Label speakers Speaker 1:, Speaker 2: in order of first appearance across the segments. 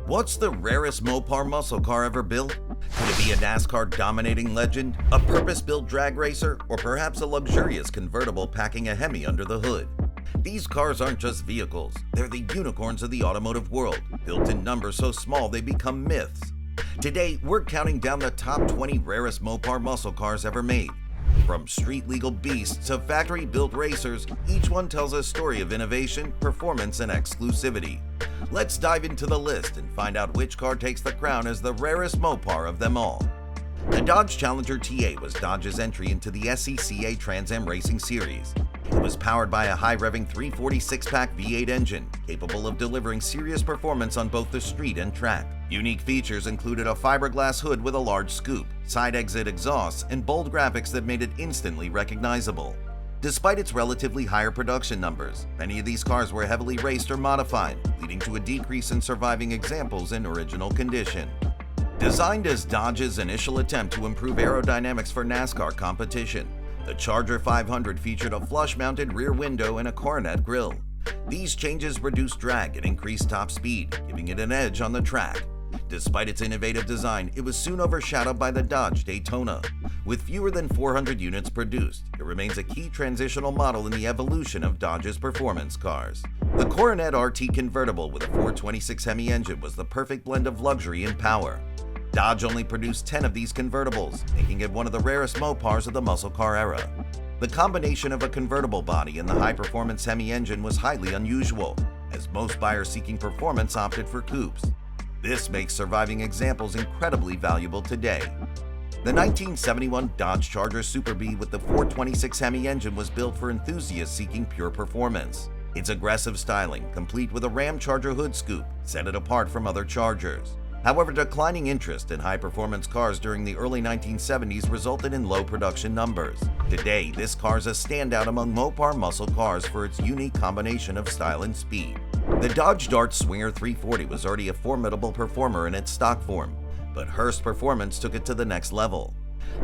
Speaker 1: What's the rarest Mopar muscle car ever built? Could it be a NASCAR dominating legend, a purpose-built drag racer, or perhaps a luxurious convertible packing a Hemi under the hood? These cars aren't just vehicles, they're the unicorns of the automotive world, built in numbers so small they become myths. Today, we're counting down the top 20 rarest Mopar muscle cars ever made. From street-legal beasts to factory-built racers, each one tells a story of innovation, performance, and exclusivity. Let's dive into the list and find out which car takes the crown as the rarest Mopar of them all. The Dodge Challenger TA was Dodge's entry into the SCCA Trans Am Racing Series. It was powered by a high-revving 346-pack V8 engine, capable of delivering serious performance on both the street and track. Unique features included a fiberglass hood with a large scoop, side-exit exhausts, and bold graphics that made it instantly recognizable. Despite its relatively higher production numbers, many of these cars were heavily raced or modified, leading to a decrease in surviving examples in original condition. Designed as Dodge's initial attempt to improve aerodynamics for NASCAR competition, the Charger 500 featured a flush-mounted rear window and a coronet grille. These changes reduced drag and increased top speed, giving it an edge on the track. Despite its innovative design, it was soon overshadowed by the Dodge Daytona. With fewer than 400 units produced, it remains a key transitional model in the evolution of Dodge's performance cars. The Coronet RT convertible with a 426 Hemi engine was the perfect blend of luxury and power. Dodge only produced 10 of these convertibles, making it one of the rarest Mopars of the muscle car era. The combination of a convertible body and the high-performance Hemi engine was highly unusual, as most buyers seeking performance opted for coupes. This makes surviving examples incredibly valuable today. The 1971 Dodge Charger Super Bee with the 426 Hemi engine was built for enthusiasts seeking pure performance. Its aggressive styling, complete with a Ram Charger hood scoop, set it apart from other Chargers. However, declining interest in high-performance cars during the early 1970s resulted in low production numbers. Today, this car is a standout among Mopar muscle cars for its unique combination of style and speed. The Dodge Dart Swinger 340 was already a formidable performer in its stock form, but Hearst performance took it to the next level.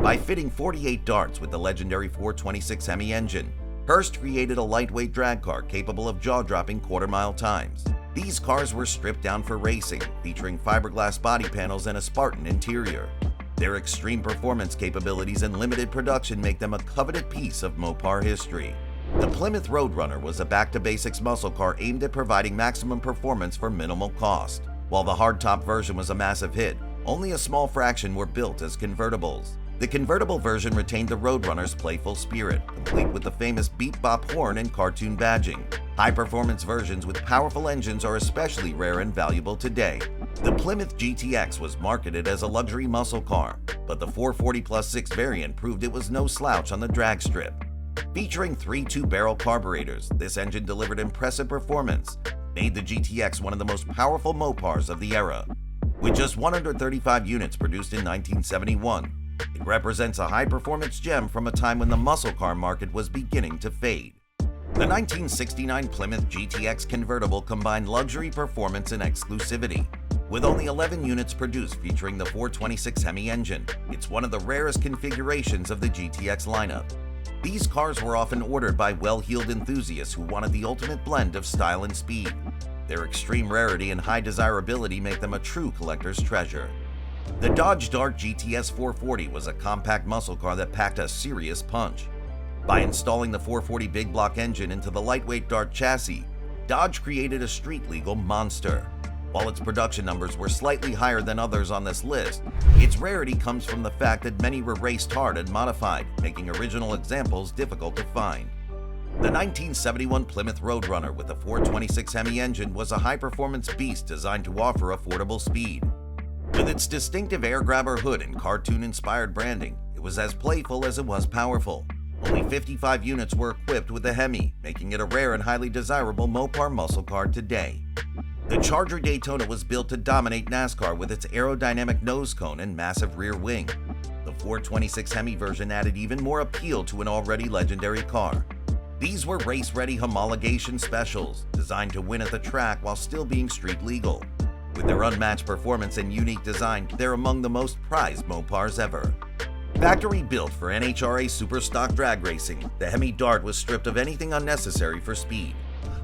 Speaker 1: By fitting 48 darts with the legendary 426 Hemi engine, Hearst created a lightweight drag car capable of jaw-dropping quarter-mile times. These cars were stripped down for racing, featuring fiberglass body panels and a Spartan interior. Their extreme performance capabilities and limited production make them a coveted piece of Mopar history. The Plymouth Roadrunner was a back-to-basics muscle car aimed at providing maximum performance for minimal cost. While the hardtop version was a massive hit, only a small fraction were built as convertibles. The convertible version retained the Roadrunner's playful spirit, complete with the famous beep-bop horn and cartoon badging. High-performance versions with powerful engines are especially rare and valuable today. The Plymouth GTX was marketed as a luxury muscle car, but the 440+6 variant proved it was no slouch on the drag strip. Featuring 3 two-barrel carburetors, this engine delivered impressive performance, made the GTX one of the most powerful Mopars of the era. With just 135 units produced in 1971, it represents a high-performance gem from a time when the muscle car market was beginning to fade. The 1969 Plymouth GTX convertible combined luxury, performance, and exclusivity. With only 11 units produced featuring the 426 Hemi engine, it's one of the rarest configurations of the GTX lineup. These cars were often ordered by well-heeled enthusiasts who wanted the ultimate blend of style and speed. Their extreme rarity and high desirability make them a true collector's treasure. The Dodge Dart GTS 440 was a compact muscle car that packed a serious punch. By installing the 440 big block engine into the lightweight Dart chassis, Dodge created a street-legal monster. While its production numbers were slightly higher than others on this list, its rarity comes from the fact that many were raced hard and modified, making original examples difficult to find. The 1971 Plymouth Roadrunner with a 426 Hemi engine was a high-performance beast designed to offer affordable speed. With its distinctive air grabber hood and cartoon-inspired branding, it was as playful as it was powerful. Only 55 units were equipped with a Hemi, making it a rare and highly desirable Mopar muscle car today. The Charger Daytona was built to dominate NASCAR with its aerodynamic nose cone and massive rear wing. The 426 Hemi version added even more appeal to an already legendary car. These were race-ready homologation specials, designed to win at the track while still being street legal. With their unmatched performance and unique design, they're among the most prized Mopars ever. Factory built for NHRA Superstock drag racing, the Hemi Dart was stripped of anything unnecessary for speed.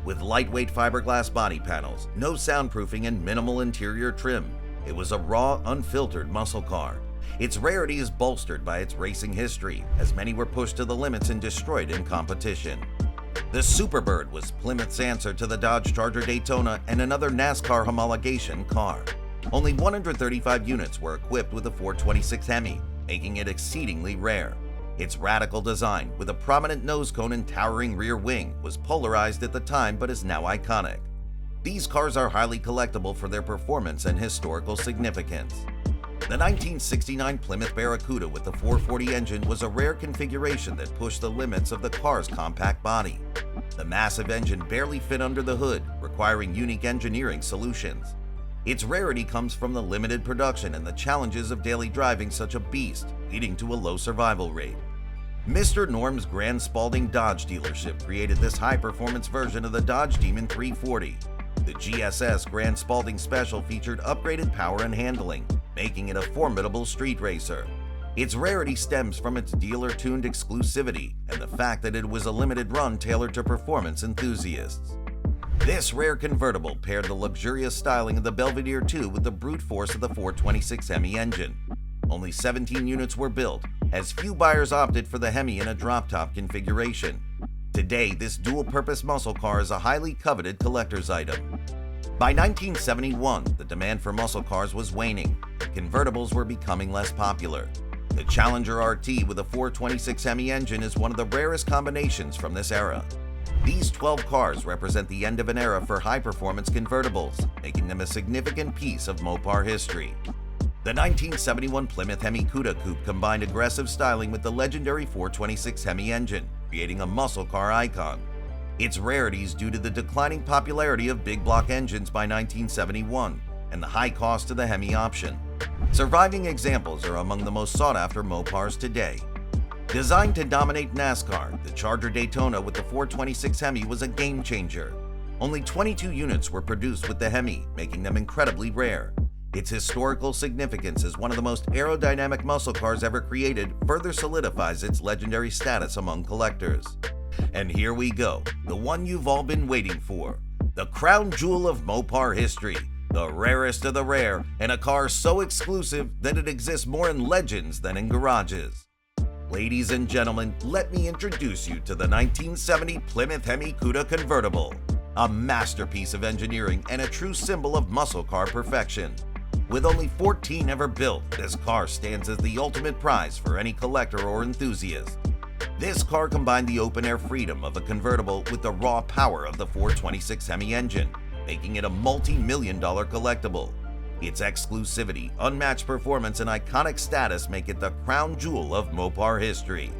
Speaker 1: With lightweight fiberglass body panels, no soundproofing, and minimal interior trim, it was a raw, unfiltered muscle car. Its rarity is bolstered by its racing history, as many were pushed to the limits and destroyed in competition. The Superbird was Plymouth's answer to the Dodge Charger Daytona and another NASCAR homologation car. Only 135 units were equipped with a 426 Hemi, making it exceedingly rare. Its radical design, with a prominent nose cone and towering rear wing, was polarized at the time but is now iconic. These cars are highly collectible for their performance and historical significance. The 1969 Plymouth Barracuda with the 440 engine was a rare configuration that pushed the limits of the car's compact body. The massive engine barely fit under the hood, requiring unique engineering solutions. Its rarity comes from the limited production and the challenges of daily driving such a beast, leading to a low survival rate. Mr. Norm's Grand Spalding Dodge dealership created this high-performance version of the Dodge Demon 340. The GSS Grand Spalding Special featured upgraded power and handling, making it a formidable street racer. Its rarity stems from its dealer-tuned exclusivity and the fact that it was a limited run tailored to performance enthusiasts. This rare convertible paired the luxurious styling of the Belvedere 2 with the brute force of the 426 Hemi engine. Only 17 units were built, as few buyers opted for the Hemi in a drop-top configuration. Today, this dual-purpose muscle car is a highly coveted collector's item. By 1971, the demand for muscle cars was waning. Convertibles were becoming less popular. The Challenger RT with a 426 Hemi engine is one of the rarest combinations from this era. These 12 cars represent the end of an era for high-performance convertibles, making them a significant piece of Mopar history. The 1971 Plymouth Hemi Cuda Coupe combined aggressive styling with the legendary 426 Hemi engine, creating a muscle car icon. Its rarity is due to the declining popularity of big block engines by 1971 and the high cost of the Hemi option. Surviving examples are among the most sought-after Mopars today. Designed to dominate NASCAR, the Charger Daytona with the 426 Hemi was a game-changer. Only 22 units were produced with the Hemi, making them incredibly rare. Its historical significance as one of the most aerodynamic muscle cars ever created further solidifies its legendary status among collectors. And here we go, the one you've all been waiting for. The crown jewel of Mopar history, the rarest of the rare, and a car so exclusive that it exists more in legends than in garages. Ladies and gentlemen, let me introduce you to the 1970 Plymouth Hemi Cuda convertible, a masterpiece of engineering and a true symbol of muscle car perfection. With only 14 ever built, this car stands as the ultimate prize for any collector or enthusiast. This car combined the open-air freedom of a convertible with the raw power of the 426 Hemi engine, making it a multi-million-dollar collectible. Its exclusivity, unmatched performance, and iconic status make it the crown jewel of Mopar history.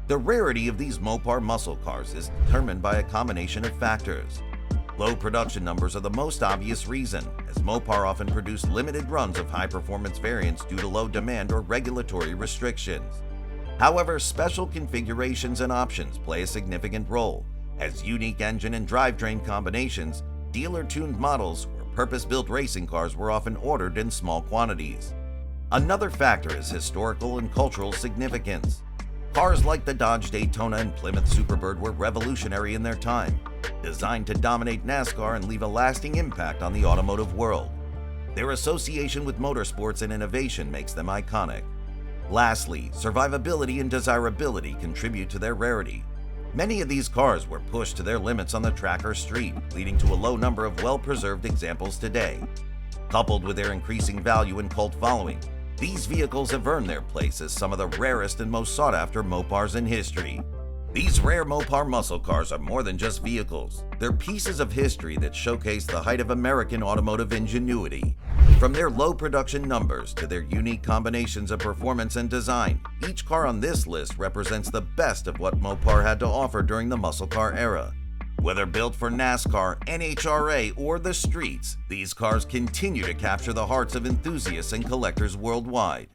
Speaker 1: The rarity of these Mopar muscle cars is determined by a combination of factors. Low production numbers are the most obvious reason, as Mopar often produced limited runs of high-performance variants due to low demand or regulatory restrictions. However, special configurations and options play a significant role, as unique engine and drivetrain combinations, dealer-tuned models, or purpose-built racing cars were often ordered in small quantities. Another factor is historical and cultural significance. Cars like the Dodge Daytona and Plymouth Superbird were revolutionary in their time, designed to dominate NASCAR and leave a lasting impact on the automotive world. Their association with motorsports and innovation makes them iconic. Lastly, survivability and desirability contribute to their rarity. Many of these cars were pushed to their limits on the track or street, leading to a low number of well-preserved examples today. Coupled with their increasing value and cult following, these vehicles have earned their place as some of the rarest and most sought-after Mopars in history. These rare Mopar muscle cars are more than just vehicles. They're pieces of history that showcase the height of American automotive ingenuity. From their low production numbers to their unique combinations of performance and design, each car on this list represents the best of what Mopar had to offer during the muscle car era. Whether built for NASCAR, NHRA, or the streets, these cars continue to capture the hearts of enthusiasts and collectors worldwide.